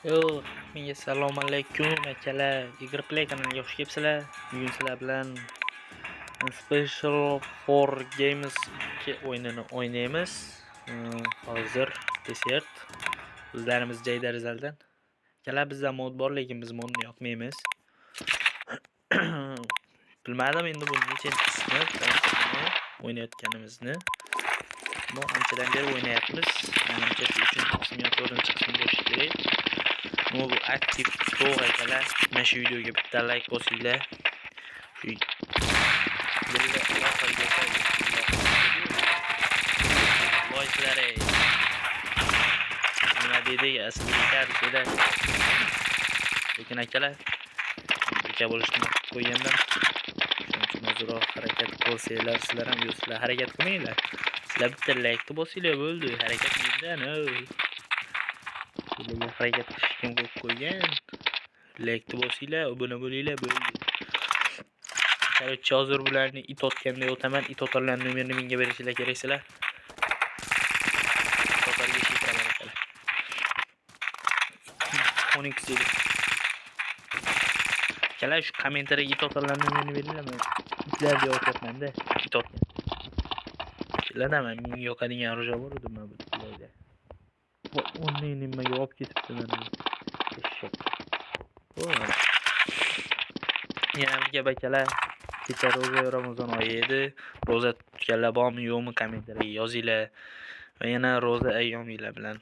Yo, menga assalomu alaykum akalar. Eager Play kanaliga xush kelibsizlar. Bugun sizlar bilan Special for Games 2 o'yinini o'ynaymiz. Hozir desert. Bizlarimiz Jayda Rizaldan. Akalar bizda mod bor, lekin biz modni yoqmaymiz. Bilmadim endi bu nechanchi qismi o'ynayotganimizni. Bu anchadan beri o'ynayapmiz. Menimcha 3-qism yoki 4-qism bo'lishi kerak. Bu aktiv to'g'ri akalar. Mana shu videoga bitta like bosinglar. Shu voicelar nima deydi aslida lekin akalar birga bo'lishni qo'ygandan shuning uchun ozroq harakat qilsanglar sizlar ham sizlar harakat qilmanglar. Sizlar bitta like bosinglar bo'ldi. Harakat mendan. Sizlarga harakat qilish kim qo'yib qo'ygan? Like bosinglar, obuna bo'linglar bo'ldi. Короче, hozir bularni it otganda o'taman. It otlarning nomerini menga berishinglar kerak sizlar. Otlarga shifralar akalar. 12 yil. Akalar shu kommentariyaga it otlarning nomerini beringlarmi? Itlarga otyapman-da. It otgan. Bilaman, menga yoqadigan orja bor edi mana bu itlarda. Onni nimaga olib ketibdi mana. Eshak. Yana bir gap akalar. Kecha roza Ramazon oyi edi. Roza tutganlar bormi yo'qmi kommentariyaga yozinglar. Va yana roza ayyominglar bilan.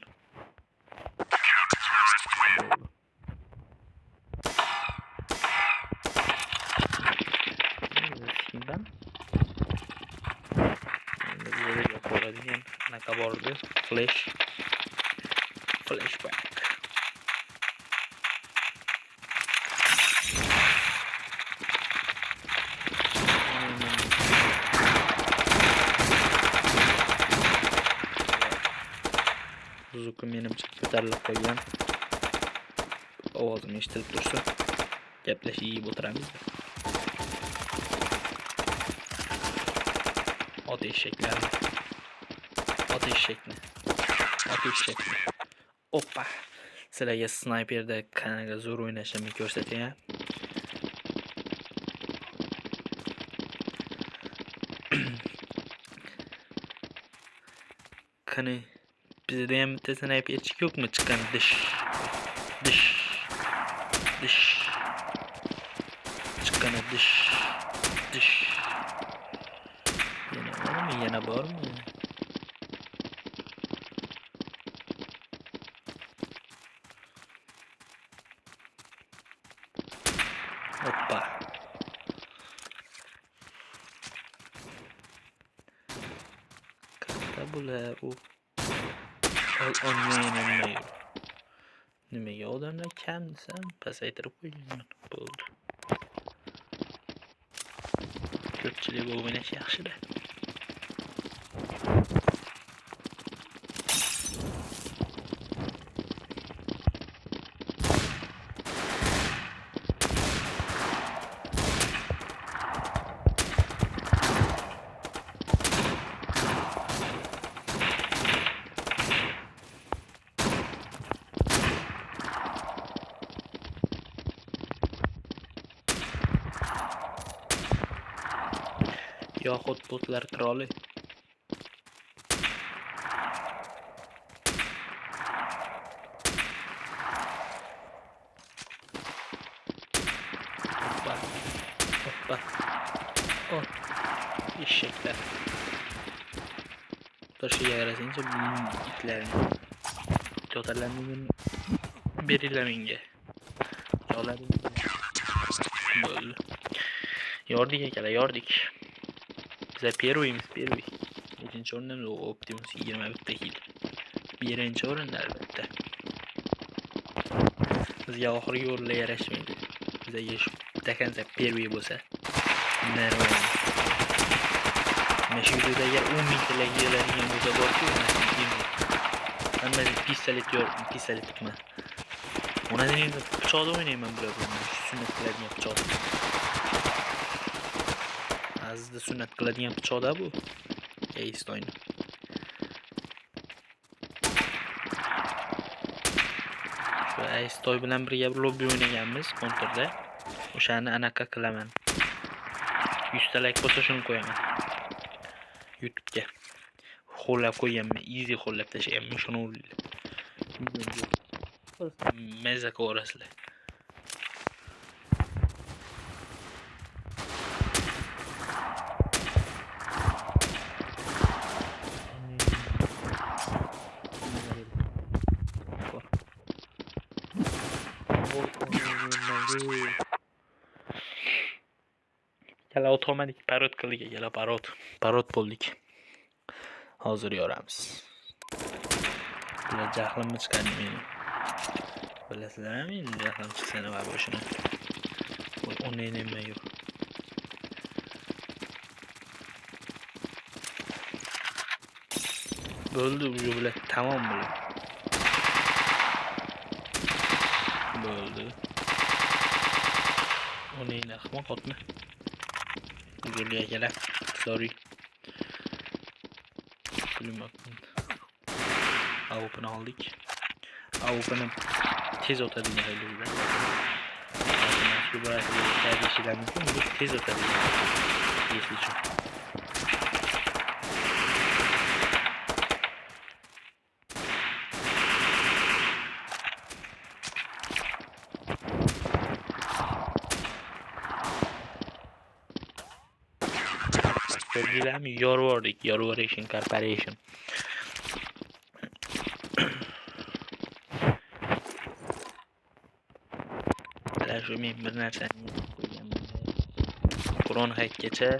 Ko'radigan anaqa bordi. Flashback. Zuku menimcha ko'tarilib qo'ygan. Ovozim eshitilib tursin. Gaplashib yeb o'tiramiz. Ot eshaklarni. Oppa. Sizlarga snayperda qanaqa zo'r o'ynashimni ko'rsatay. Qani bizda ham bitta snayperchik yo'qmi chiqqan dish. Chiqqan dish. Yana bormi? Hoppa. Katta bular u. Olmayman. Nimaga odamlar kam desam, pasaytirib qo'yganman. Bo'ldi. Ko'pchilik o'ynash yaxshi-da. Yoxud botlar troli. Hoppa. Eshaklar. Toshiga qarasangchi itlarni. To'talarni beringlar menga. Yo'laring. Bo'ldi. Yordik akalar, yordik. Biz первыйmiz. 3-chi o'rinda Optimus 21 ta kill. 1-chi o'rinda albatta. Bizga oxirgi o'rinlar yarashmaydi. Bizga shu takansa первый bo'lsa. Нормально. Mana shu videoda agar 10 ming talar yeyiladigan bo'lsa borku, hammasi pistolet tutma. Unadan endi pichoqda o'ynayman bular bilan. Sunnat qiladigan pichoq. Azizda sunnat qiladigan pichoqda bu. Estoyni. va Aystoy bilan birga bir lobby o'ynaganmiz kontrda. O'shani anaqa qilaman. 100 ta like bo'lsa shuni qo'yaman. YouTube'ga. Qo'llab qo'yganman, easy qo'llab tashlaganman shuni o'ylaydi. Mazza ko'rasizlar. Yala otomatik parod qildik, yala parod bo'ldik. Hozir yoramiz. Bular jahlimni chiqardi meni. Bilasizlarmi endi jahlim chiqsa nima bo'lishini. O'ynayman yo'q. Bo'ldi bu bilan tamom bo'ldi. Bo'ldi. O'ynayman ahmoq otni. Uzurli akalar. Sorry. Bilmadim. Avupni oldik. Avupni tez o'tadigan haydovchilar. Shu bilan ishlar mumkin, bu tez o'tadigan. Esli uchun. Ko'rdilarmi? Yorvoration Corporation. Shu men bir narsani qo'yganman. Qur'on hayitgacha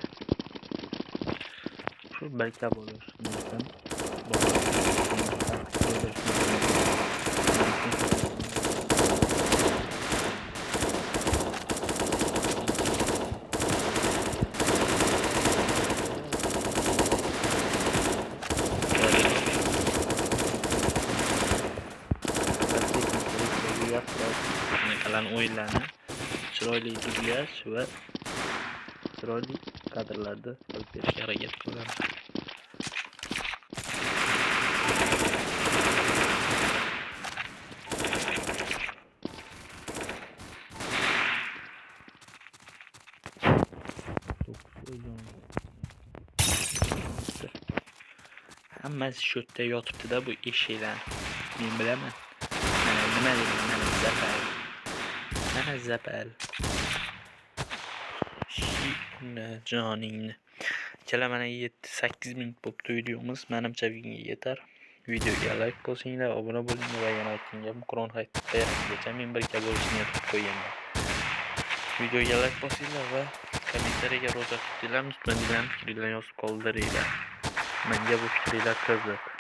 shu barka bo'lish mumkin. Kalan o'yinlarni chiroyli dublyaj va chiroyli kadrlarda olib berishga harakat qilaman. Hammasi shu yerda yotibdi-da bu eshiklar. Men bilaman. Nima dedim, mana zapal. Mana zapal. Joningni. Kela mana 7-8 minut bo'libdi videomiz. Menimcha videoga yetar. Videoga like bosinglar, obuna bo'ling va yana aytgan Qur'on hayitgacha men birga bo'lishni aytib qo'yaman. Videoga like bosinglar va kommentariyaga ro'za tutinglar, unutmanglar, fikringizni yozib qoldiringlar. Menga bu fikringlar qiziq.